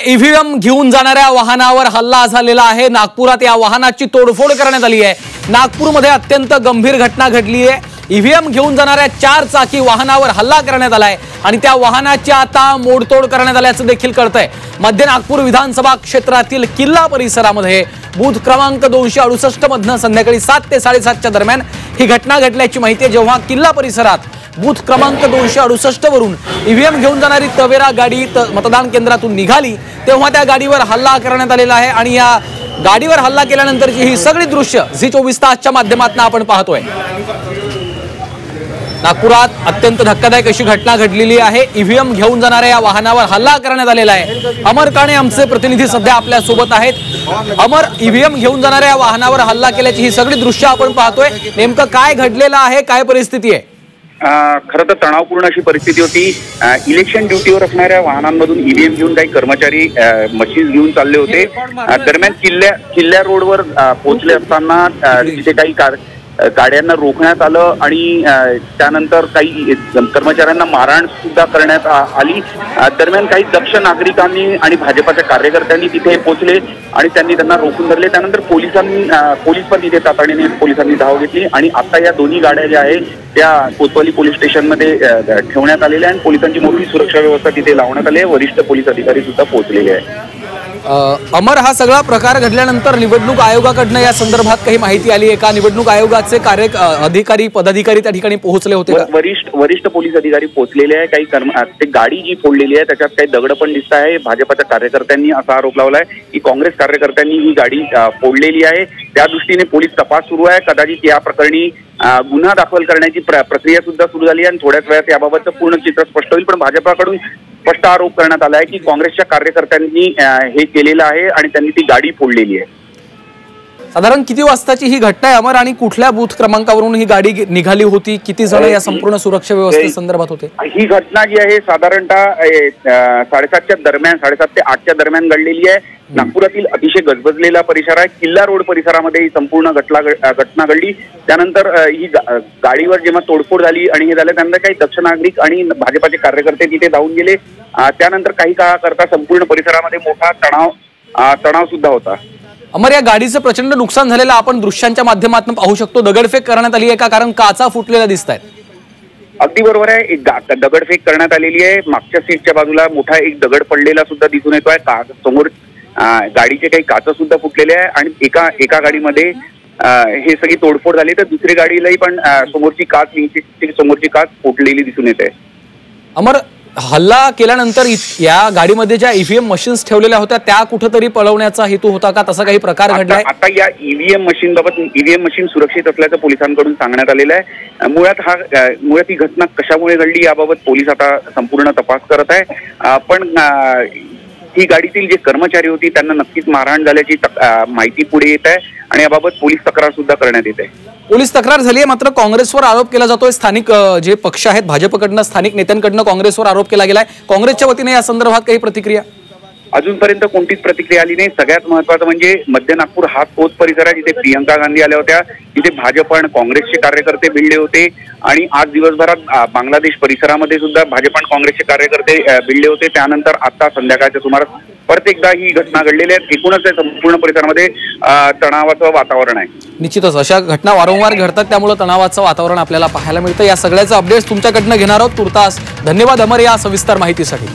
EVM घेऊन जाणाऱ्या वाहनावर हल्ला झालेला आहे। नागपुरात या वाहनाची तोडफोड करण्यात आली आहे। नागपूरमध्ये अत्यंत गंभीर घटना घडली आहे। ईव्हीएम घेऊन जाणाऱ्या 4 चाकी वाहनावर हल्ला करण्यात आलाय आणि त्या वाहनाची आता मोडतोड करण्यात आल्याचं देखील कळतंय। मध्य नागपूर विधानसभा क्षेत्रातील किल्ला परिसरामध्ये बूथ क्रमांक 268 मधनं संध्याकाळी 7 ते 7:30च्या दरम्यान ही घटना घडल्याची माहिती आहे। जेव्हा किल्ला परिसरात बूथ क्रमांक 268 वरून ईव्हीएम घेऊन जाणारी तवेरा गाडी मतदान केंद्रातून निघाली तेव्हा त्या गाडीवर हल्ला करण्यात आलेला आहे आणि या गाडीवर हल्ला केल्यानंतरची ही सगळी दृश्य झी24 तासच्या माध्यमातून आपण पाहतोय। नागपुरात अत्यंत धक्कादायक अशी घटना घडलेली आहे। ईव्हीएम घेऊन जाणाऱ्या या वाहनावर हल्ला करण्यात आलेला आहे। अमर काणे आमचे प्रतिनिधी सध्या आपल्या सोबत आहेत। अमर, ईव्हीएम घेऊन जाणाऱ्या वाहनावर हल्ला केल्याची ही सगळी दृश्य आपण पाहतोय, नेमकं काय घडलेलं आहे, काय परिस्थिती आहे? खरं तर तणावपूर्ण अशी परिस्थिती होती। इलेक्शन ड्युटीवर असणाऱ्या वाहनांमधून ईव्हीएम घेऊन काही कर्मचारी मशीन्स घेऊन चालले होते। दरम्यान किल्ल्या रोडवर पोहोचले असताना तिथे काही गाड्यांना रोखण्यात आलं आणि त्यानंतर काही कर्मचाऱ्यांना मारहाण सुद्धा करण्यात आली। दरम्यान काही दक्ष नागरिकांनी आणि भाजपाच्या कार्यकर्त्यांनी तिथे पोहोचले आणि त्यांनी त्यांना रोखून धरले। त्यानंतर पोलीस पण तिथे तातडीने पोलिसांनी धाव घेतली आणि आता या दोन्ही गाड्या ज्या आहेत त्या कोतवाली पोलीस स्टेशनमध्ये ठेवण्यात आलेल्या आणि पोलिसांची मोठी सुरक्षा व्यवस्था तिथे लावण्यात आली आहे। वरिष्ठ पोलीस अधिकारी सुद्धा पोहोचलेले आहेत। अमर, हा सगळा प्रकार घडल्यानंतर निवडणूक आयोगाकडनं या संदर्भात काही माहिती आली आहे का? निवडणूक आयोगाचे अधिकारी पदाधिकारी त्या ठिकाणी पोहोचले होते का? वरिष्ठ पोलीस अधिकारी पोहोचलेले आहे। काही ते गाडी जी फोडलेली आहे त्याच्यात काही दगड पण दिसत आहे। भाजपाच्या कार्यकर्त्यांनी असा आरोप लावलाय की काँग्रेस कार्यकर्त्यांनी ही गाडी फोडलेली आहे। त्या दृष्टीने पोलीस तपास सुरू आहे। कदाचित या प्रकरणी गुन्हा दाखल करण्याची प्रक्रिया सुद्धा सुरू झाली आणि थोड्याच वेळात याबाबतचं पूर्ण चित्र स्पष्ट होईल। पण भाजपाकडून स्पष्ट आरोप करण्यात आला आहे की काँग्रेसच्या कार्यकर्त्यांनी हे केलेलं आहे आणि त्यांनी ती गाडी फोडलेली आहे। साधारण किती वाजताची ही घटना आहे अमर आणि कुठल्या बूथ क्रमांकावरून ही गाडी निघाली होती? किती जण या संपूर्ण सुरक्षा व्यवस्थे संदर्भात होते? ही घटना जी आहे साधारणतः 7:30च्या दरम्यान 7:30 ते 8च्या दरम्यान घडलेली आहे। नागपुरातील अतिशय गजबजलेला परिसर आहे। किल्ला रोड परिसरामध्ये ही संपूर्ण घटना घडली। त्यानंतर ही गाडीवर जेव्हा तोडफोड झाली आणि हे झालं त्यानंतर काही दक्ष नागरिक आणि भाजपाचे कार्यकर्ते तिथे धावून गेले। त्यानंतर काही काळाकरता संपूर्ण परिसरामध्ये मोठा तणाव सुद्धा होता। अमर, या गाडीचं प्रचंड नुकसान झालेलं आपण दृश्यांच्या माध्यमातून पाहू शकतो। दगडफेक करण्यात आली आहे का? कारण काचा फुटलेला दिसत आहेत। अगदी बरोबर आहे। एक दगडफेक करण्यात आलेली आहे। मागच्या सीटच्या बाजूला मोठा एक दगड पडलेला सुद्धा दिसून येतोय। समोर गाडीचे काही काच सुद्धा फुटलेले आहे आणि एका गाडीमध्ये हे सगळी तोडफोड झाली तर दुसरी गाडीलाही पण समोरची काच फुटलेली दिसून येते। अमर, हल्ला केल्यानंतर या गाडीमध्ये ज्या ईव्हीएम मशीन्स ठेवलेल्या होत्या त्या कुठेतरी पळवण्याचा हेतू होता का? तसा काही प्रकार घडलाय? आता या ईव्हीएम मशीन बाबत ईव्हीएम मशीन सुरक्षित असल्याचं पोलिसांकडून सांगण्यात आलेलं आहे। मुळात ही घटना कशामुळे घडली याबाबत पोलीस आता संपूर्ण तपास करत आहे। पण ही गाडीतील जे कर्मचारी होती त्यांना नक्कीच मारहाण झाल्याची माहिती पुढे येत आहे आणि याबाबत पोलीस तक्रार सुद्धा करण्यात येत आहे। पोलीस तक्रार झाली आहे, मात्र काँग्रेसवर आरोप केला जातोय। स्थानिक जे पक्ष आहेत भाजपकडनं स्थानिक नेत्यांकडनं काँग्रेसवर आरोप केला गेलाय। काँग्रेसच्या वतीने या संदर्भात काही प्रतिक्रिया? अजूनपर्यंत कोणतीच प्रतिक्रिया आली नाही। सगळ्यात महत्त्वाचं म्हणजे मध्य नागपूर हा तोच परिसर आहे जिथे प्रियंका गांधी आल्या होत्या, जिथे भाजप आणि काँग्रेसचे कार्यकर्ते भिडले होते आणि आज दिवसभरात बांगलादेश परिसरामध्ये सुद्धा भाजप आणि काँग्रेसचे कार्यकर्ते भिडले होते। त्यानंतर आता संध्याकाळच्या सुमारास परत एकदा ही घटना घडलेली आहे। एकूणच संपूर्ण परिसरामध्ये तणावाचं वातावरण आहे। निश्चितच अशा घटना वारंवार घडतात, त्यामुळे तणावाचं वातावरण आपल्याला पाहायला मिळतं। या सगळ्याचं अपडेट्स तुमच्याकडनं घेणार आहोत तुर्तास। धन्यवाद अमर या सविस्तर माहितीसाठी।